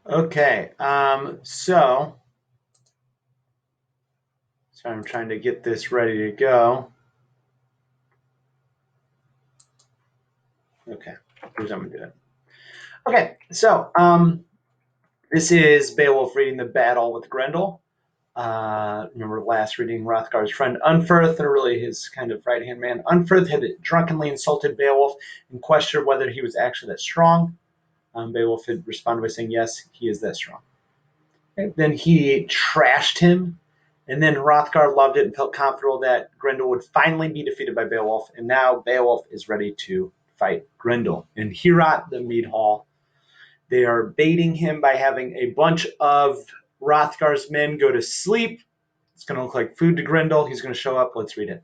Okay, so I'm trying to get this ready to go. Okay, here's how I'm gonna do it. Okay, so this is Beowulf reading the battle with Grendel. Remember last reading Hrothgar's friend Unferth, or really his kind of right hand man. Unferth had drunkenly insulted Beowulf and questioned whether he was actually that strong. Beowulf had responded by saying, "Yes, he is that strong." Okay. Then he trashed him, and then Hrothgar loved it and felt comfortable that Grendel would finally be defeated by Beowulf, and now Beowulf is ready to fight Grendel. And here at the mead hall, they are baiting him by having a bunch of Hrothgar's men go to sleep. It's going to look like food to Grendel. He's going to show up. Let's read it.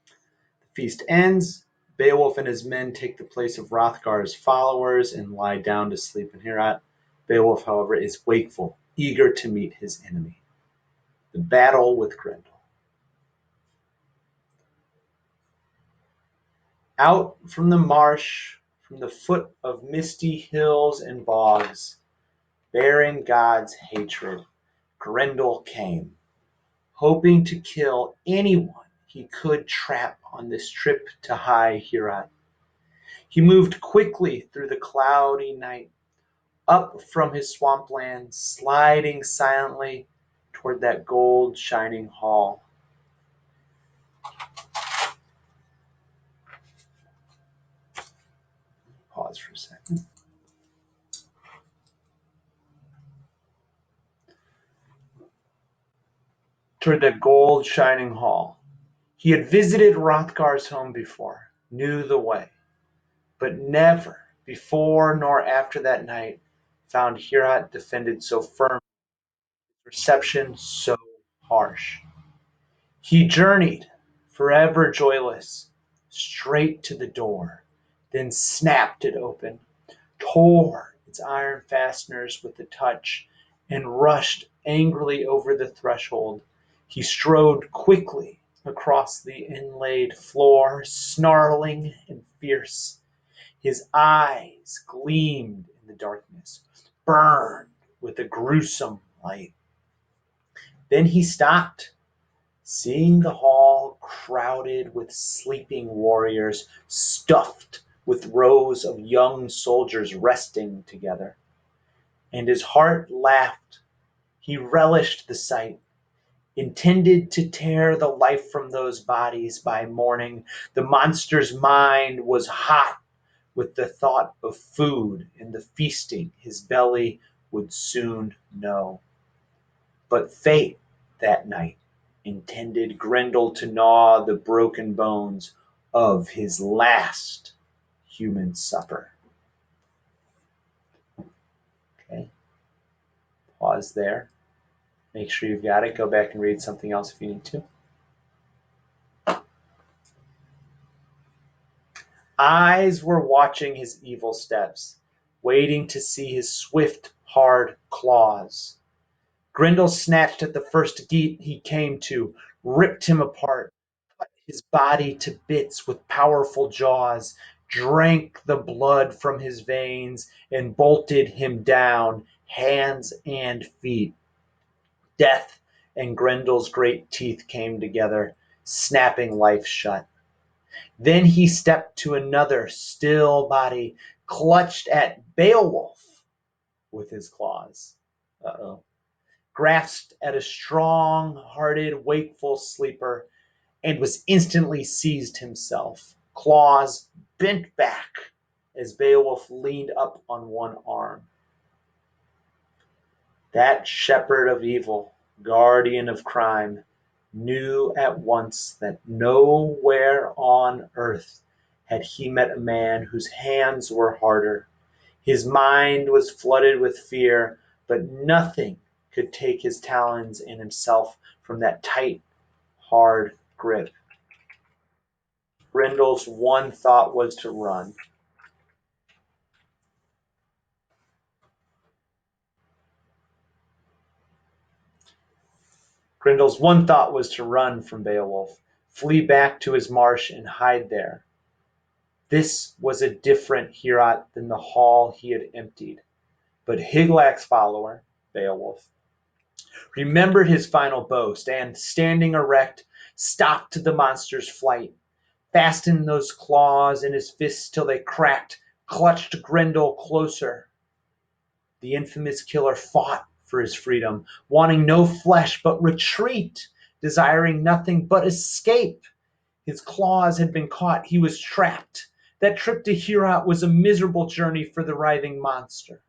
The feast ends. Beowulf and his men take the place of Hrothgar's followers and lie down to sleep in Heorot. Beowulf, however, is wakeful, eager to meet his enemy. The battle with Grendel. Out from the marsh, from the foot of misty hills and bogs, bearing God's hatred, Grendel came, hoping to kill anyone he could trap on this trip to high Heorot. He moved quickly through the cloudy night, up from his swampland, sliding silently toward that gold shining hall. Pause for a second. Toward that gold shining hall. He had visited Hrothgar's home before, knew the way, but never before nor after that night found Heorot defended so firm, reception so harsh. He journeyed, forever joyless, straight to the door, then snapped it open, tore its iron fasteners with a touch, and rushed angrily over the threshold. He strode quickly across the inlaid floor, snarling and fierce. His eyes gleamed in the darkness, burned with a gruesome light. Then he stopped, seeing the hall crowded with sleeping warriors, stuffed with rows of young soldiers resting together. And his heart laughed. He relished the sight, intended to tear the life from those bodies by morning. The monster's mind was hot with the thought of food and the feasting his belly would soon know. But fate that night intended Grendel to gnaw the broken bones of his last human supper. Okay, pause there. Make sure you've got it. Go back and read something else if you need to. Eyes were watching his evil steps, waiting to see his swift, hard claws. Grendel snatched at the first geat he came to, ripped him apart, cut his body to bits with powerful jaws, drank the blood from his veins, and bolted him down, hands and feet. Death and Grendel's great teeth came together, snapping life shut. Then he stepped to another still body, clutched at Beowulf with his claws. Uh-oh. Grasped at a strong-hearted, wakeful sleeper, and was instantly seized himself. Claws bent back as Beowulf leaned up on one arm. That shepherd of evil, guardian of crime, knew at once that nowhere on earth had he met a man whose hands were harder. His mind was flooded with fear, but nothing could take his talons and himself from that tight, hard grip. Grendel's one thought was to run. Grendel's one thought was to run from Beowulf, flee back to his marsh and hide there. This was a different Heorot than the hall he had emptied. But Higlac's follower, Beowulf, remembered his final boast and, standing erect, stopped the monster's flight, fastened those claws in his fists till they cracked, clutched Grendel closer. The infamous killer fought for his freedom, wanting no flesh but retreat, desiring nothing but escape. His claws had been caught, he was trapped. That trip to Heorot was a miserable journey for the writhing monster.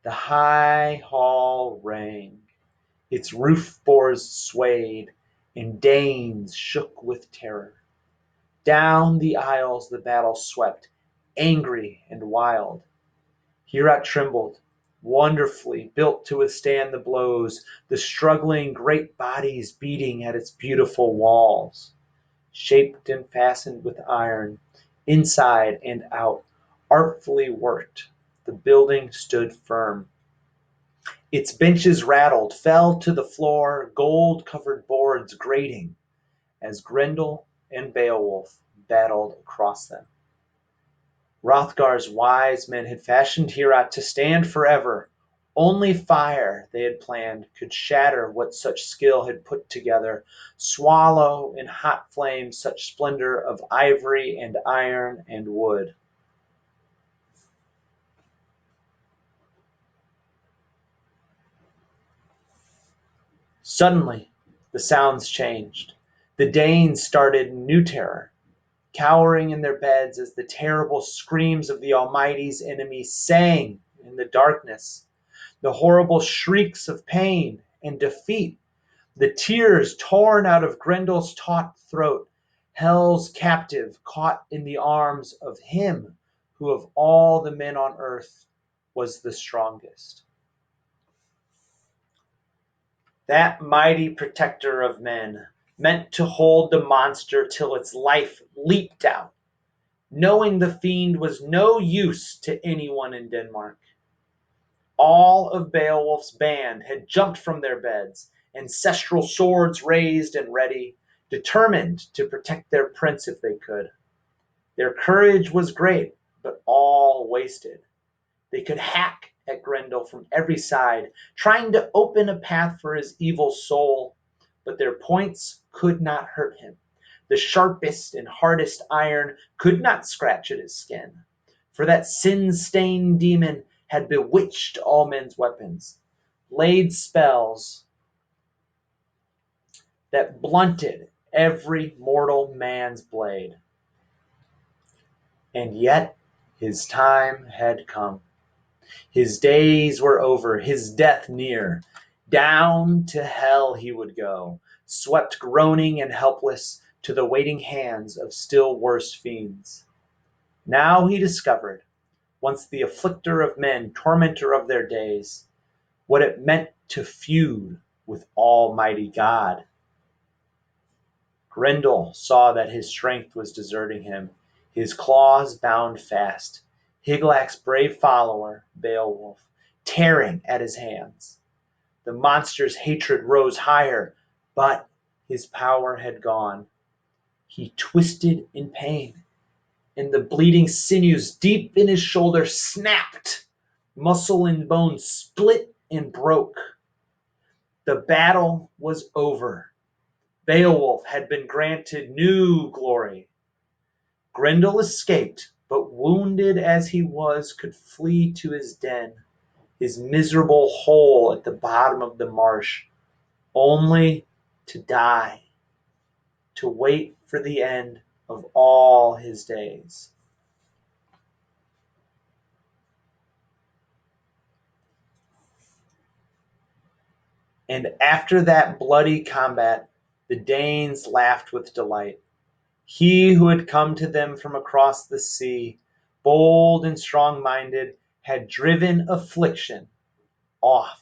The high hall rang, its roof boards swayed, and Danes shook with terror. Down the aisles the battle swept, angry and wild. Heorot trembled, wonderfully built to withstand the blows, the struggling great bodies beating at its beautiful walls. Shaped and fastened with iron, inside and out, artfully worked, the building stood firm. Its benches rattled, fell to the floor, gold-covered boards grating, as Grendel and Beowulf battled across them. Hrothgar's wise men had fashioned Heorot to stand forever. Only fire, they had planned, could shatter what such skill had put together, swallow in hot flames such splendor of ivory and iron and wood. Suddenly, the sounds changed. The Danes started new terror, cowering in their beds as the terrible screams of the Almighty's enemies sang in the darkness, the horrible shrieks of pain and defeat, the tears torn out of Grendel's taut throat, Hell's captive caught in the arms of him who of all the men on earth was the strongest. That mighty protector of men, meant to hold the monster till its life leaped out, knowing the fiend was no use to anyone in Denmark. All of Beowulf's band had jumped from their beds, ancestral swords raised and ready, determined to protect their prince if they could. Their courage was great, but all wasted. They could hack at Grendel from every side, trying to open a path for his evil soul, but their points could not hurt him. The sharpest and hardest iron could not scratch at his skin, for that sin-stained demon had bewitched all men's weapons, laid spells that blunted every mortal man's blade. And yet his time had come. His days were over, his death near. Down to hell he would go, swept groaning and helpless to the waiting hands of still worse fiends. Now he discovered, once the afflicter of men, tormentor of their days, what it meant to feud with Almighty God. Grendel saw that his strength was deserting him, his claws bound fast, Higlac's brave follower, Beowulf, tearing at his hands. The monster's hatred rose higher, but his power had gone. He twisted in pain, and the bleeding sinews deep in his shoulder snapped. Muscle and bone split and broke. The battle was over. Beowulf had been granted new glory. Grendel escaped, but wounded as he was, could flee to his den, his miserable hole at the bottom of the marsh, only to die, to wait for the end of all his days. And after that bloody combat, the Danes laughed with delight. He who had come to them from across the sea, bold and strong-minded, had driven affliction off,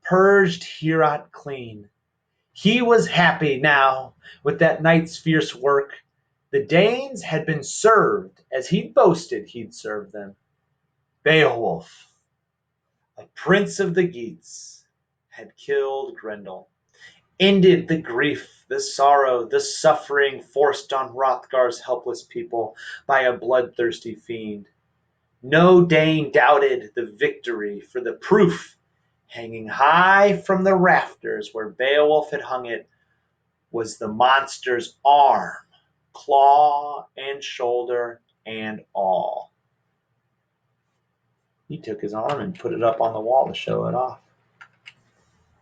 purged Heorot clean. He was happy now with that night's fierce work. The Danes had been served as he'd boasted he'd served them. Beowulf, a prince of the Geats, had killed Grendel, ended the grief, the sorrow, the suffering forced on Hrothgar's helpless people by a bloodthirsty fiend. No Dane doubted the victory, for the proof, hanging high from the rafters where Beowulf had hung it, was the monster's arm, claw, and shoulder, and all. He took his arm and put it up on the wall to show it off.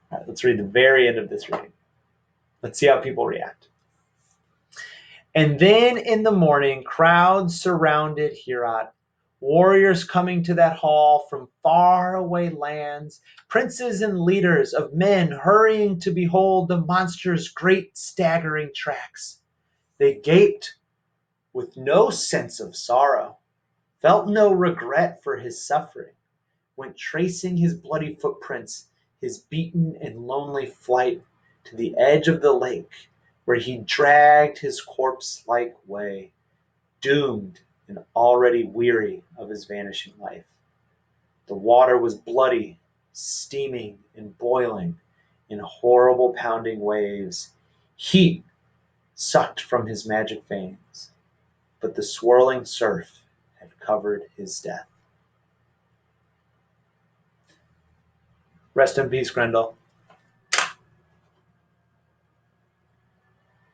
All right, let's read the very end of this reading. Let's see how people react. And then in the morning, crowds surrounded Heorot, warriors coming to that hall from faraway lands, princes and leaders of men hurrying to behold the monster's great staggering tracks. They gaped with no sense of sorrow, felt no regret for his suffering, went tracing his bloody footprints, his beaten and lonely flight, to the edge of the lake, where he dragged his corpse-like way, doomed and already weary of his vanishing life. The water was bloody, steaming and boiling in horrible pounding waves. Heat sucked from his magic veins, but the swirling surf had covered his death. Rest in peace, Grendel.